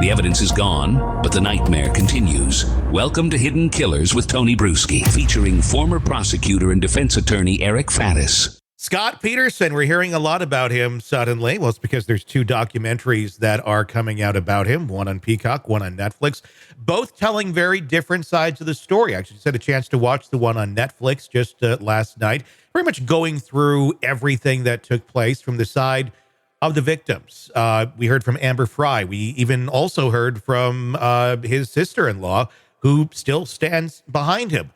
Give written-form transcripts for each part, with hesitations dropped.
The evidence is gone, but the nightmare continues. Welcome to Hidden Killers with Tony Brueski, featuring former prosecutor and defense attorney Eric Faddis. Scott Peterson, we're hearing a lot about him suddenly. Well, it's because there's two documentaries that are coming out about him, one on Peacock, one on Netflix, both telling very different sides of the story. I actually had a chance to watch the one on Netflix just last night, pretty much going through everything that took place from the side of the victims. We heard from Amber Fry. We even also heard from his sister-in-law, who still stands behind him.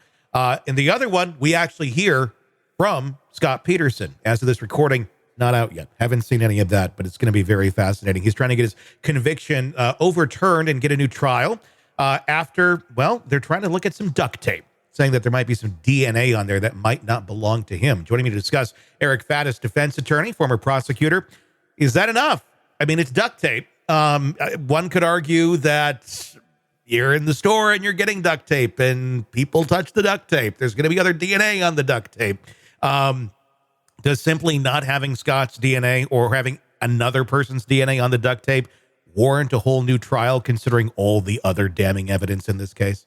In the other one, we actually hear from Scott Peterson. As of this recording, not out yet. Haven't seen any of that, but it's going to be very fascinating. He's trying to get his conviction overturned and get a new trial after, well, they're trying to look at some duct tape, saying that there might be some DNA on there that might not belong to him. Joining me to discuss, Eric Faddis, defense attorney, former prosecutor. Is that enough? I mean, it's duct tape. One could argue that you're in the store and you're getting duct tape and people touch the duct tape. There's going to be other DNA on the duct tape. Does simply not having Scott's DNA or having another person's DNA on the duct tape warrant a whole new trial, considering all the other damning evidence in this case?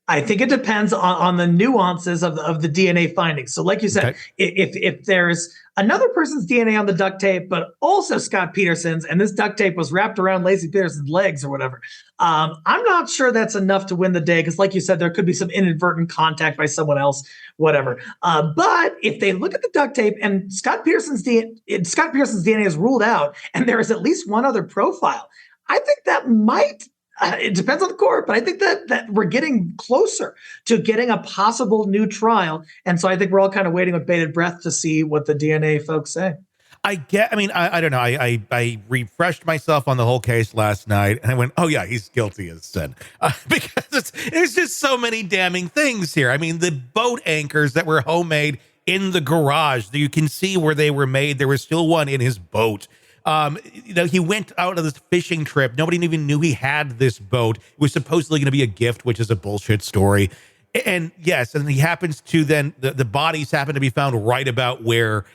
I think it depends on the nuances of the DNA findings. So like you said, okay, if there's another person's DNA on the duct tape, but also Scott Peterson's, and this duct tape was wrapped around Laci Peterson's legs or whatever, I'm not sure that's enough to win the day. Because like you said, there could be some inadvertent contact by someone else, whatever. But if they look at the duct tape and Scott Peterson's DNA is ruled out, and there is at least one other profile, I think that might... it depends on the court, but I think that we're getting closer to getting a possible new trial. And so I think we're all kind of waiting with bated breath to see what the DNA folks say. I don't know. I refreshed myself on the whole case last night and I went, oh yeah, he's guilty as sin. Because there's just so many damning things here. I mean, the boat anchors that were homemade in the garage, you can see where they were made. There was still one in his boat. He went out on this fishing trip. Nobody even knew he had this boat. It was supposedly going to be a gift, which is a bullshit story. And yes, and he happens to then, the bodies happen to be found right about where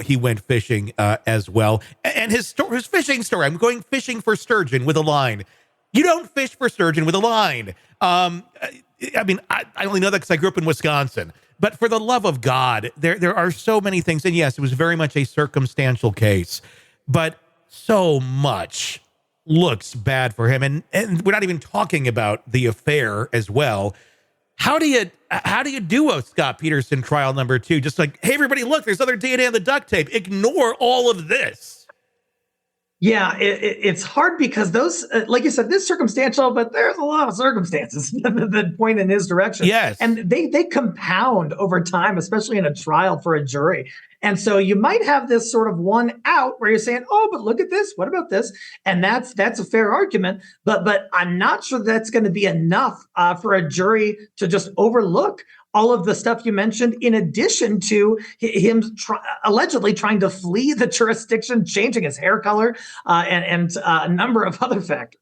he went fishing as well. And his fishing story, I'm going fishing for sturgeon with a line. You don't fish for sturgeon with a line. I only know that because I grew up in Wisconsin. But for the love of God, there are so many things. And yes, it was very much a circumstantial case. But so much looks bad for him. And we're not even talking about the affair as well. How do you do a Scott Peterson trial number 2? Just like, hey, everybody, look, there's other DNA on the duct tape. Ignore all of this. Yeah, it's hard because those, like you said, this is circumstantial, but there's a lot of circumstances that point in his direction. Yes. And they compound over time, especially in a trial for a jury. And so you might have this sort of one out where you're saying, oh, but look at this. What about this? And that's a fair argument. But I'm not sure that's going to be enough for a jury to just overlook all of the stuff you mentioned, in addition to him allegedly trying to flee the jurisdiction, changing his hair color, and a number of other factors.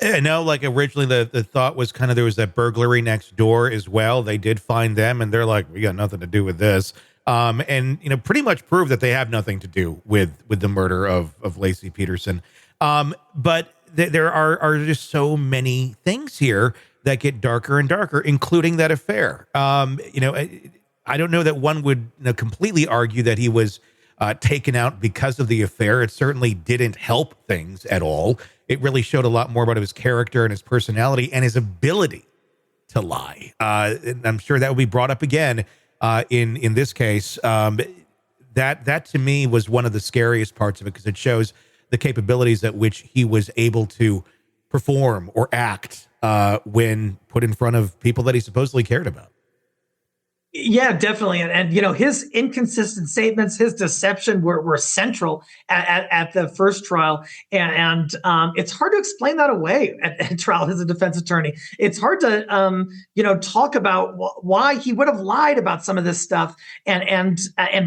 I know, like originally the thought was kind of there was that burglary next door as well. They did find them, and they're like, we got nothing to do with this. And pretty much prove that they have nothing to do with the murder of Laci Peterson. But there are just so many things here that get darker and darker, including that affair. I don't know that one would completely argue that he was taken out because of the affair. It certainly didn't help things at all. It really showed a lot more about his character and his personality and his ability to lie. And I'm sure that will be brought up again in this case. That to me was one of the scariest parts of it, because it shows the capabilities at which he was able to perform or act when put in front of people that he supposedly cared about. Yeah, definitely. And his inconsistent statements, his deception were central at the first trial. And it's hard to explain that away at trial as a defense attorney. It's hard to, talk about why he would have lied about some of this stuff and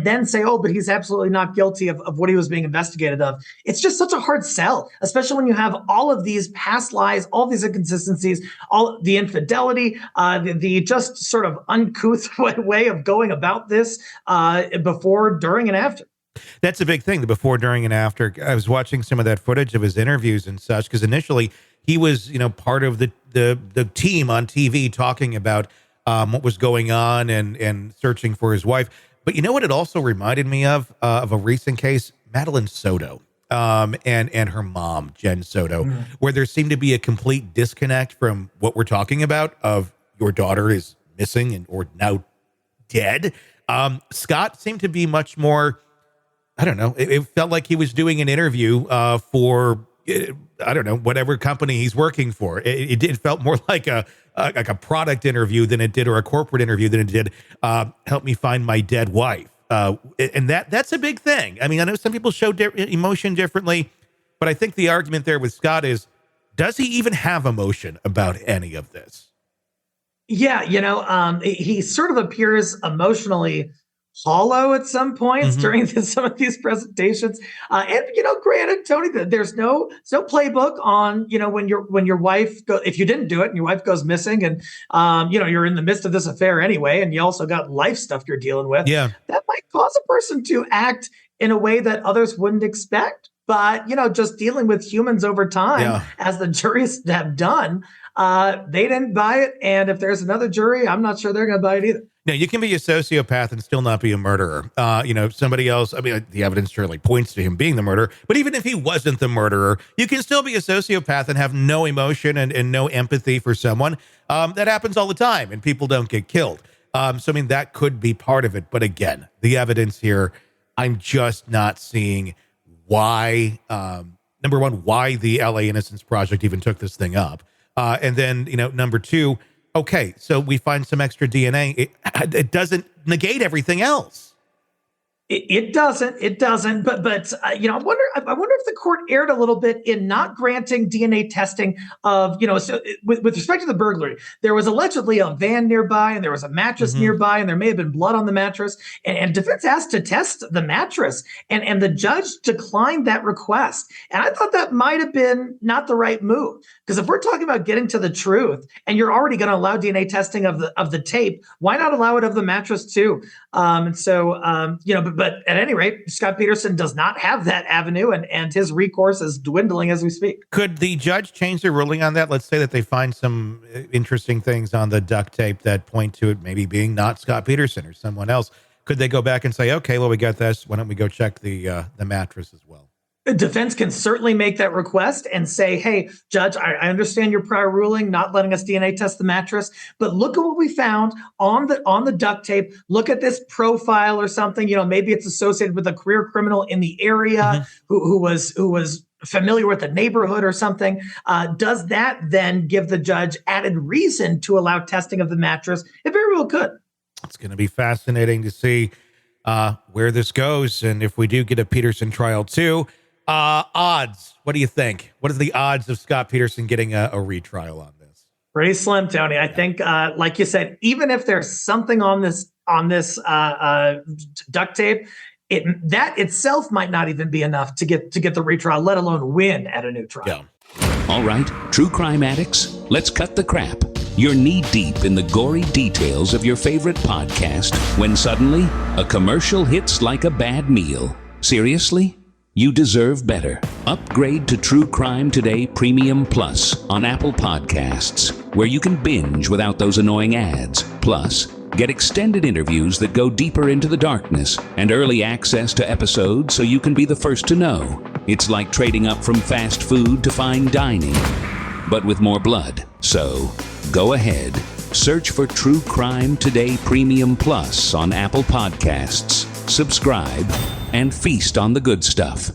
then say, oh, but he's absolutely not guilty of what he was being investigated of. It's just such a hard sell, especially when you have all of these past lies, all these inconsistencies, all the infidelity, the just sort of uncouth way of going about this before, during, and after. That's a big thing, the before, during, and after. I was watching some of that footage of his interviews and such, because initially he was, part of the team on TV talking about what was going on and searching for his wife. But you know what it also reminded me of a recent case? Madeline Soto and her mom, Jen Soto, where there seemed to be a complete disconnect from what we're talking about of your daughter is missing or now dead. Scott seemed to be much more, I don't know, it felt like he was doing an interview for, I don't know, whatever company he's working for. It felt more like a product interview than it did, or a corporate interview than it did, help me find my dead wife. And that's a big thing. I mean, I know some people show emotion differently, but I think the argument there with Scott is, does he even have emotion about any of this? Yeah, he sort of appears emotionally hollow at some points during some of these presentations. And granted, Tony, there's no playbook on when your wife if you didn't do it and your wife goes missing, and you're in the midst of this affair anyway, and you also got life stuff you're dealing with. Yeah, that might cause a person to act in a way that others wouldn't expect. But just dealing with humans over time, as the juries have done, they didn't buy it. And if there's another jury, I'm not sure they're going to buy it either. Now, you can be a sociopath and still not be a murderer. Somebody else, I mean, the evidence surely points to him being the murderer, but even if he wasn't the murderer, you can still be a sociopath and have no emotion and no empathy for someone. That happens all the time, and people don't get killed. So, I mean, that could be part of it. But again, the evidence here, I'm just not seeing why, number one, why the LA Innocence Project even took this thing up. And then, number two, okay, so we find some extra DNA. It doesn't negate everything else. It doesn't. But I wonder if the court erred a little bit in not granting DNA testing of, so with respect to the burglary, there was allegedly a van nearby and there was a mattress nearby, and there may have been blood on the mattress, and defense asked to test the mattress, and the judge declined that request. And I thought that might have been not the right move, because if we're talking about getting to the truth and you're already going to allow DNA testing of the tape, why not allow it of the mattress too? But at any rate, Scott Peterson does not have that avenue, and his recourse is dwindling as we speak. Could the judge change their ruling on that? Let's say that they find some interesting things on the duct tape that point to it maybe being not Scott Peterson or someone else. Could they go back and say, okay, well, we got this. Why don't we go check the mattress as well? Defense can certainly make that request and say, hey, judge, I understand your prior ruling, not letting us DNA test the mattress, but look at what we found on the duct tape. Look at this profile or something. Maybe it's associated with a career criminal in the area who was familiar with the neighborhood or something. Does that then give the judge added reason to allow testing of the mattress? It very well could. It's going to be fascinating to see where this goes. And if we do get a Peterson trial too, odds. What do you think? What are the odds of Scott Peterson getting a retrial on this? Pretty slim, Tony. I think, like you said, even if there's something on this duct tape, that itself might not even be enough to get the retrial, let alone win at a new trial. Yeah. All right, true crime addicts, let's cut the crap. You're knee-deep in the gory details of your favorite podcast when suddenly a commercial hits like a bad meal. Seriously? You deserve better. Upgrade to True Crime Today Premium Plus on Apple Podcasts, where you can binge without those annoying ads. Plus, get extended interviews that go deeper into the darkness and early access to episodes so you can be the first to know. It's like trading up from fast food to fine dining, but with more blood. So, go ahead. Search for True Crime Today Premium Plus on Apple Podcasts. Subscribe and feast on the good stuff.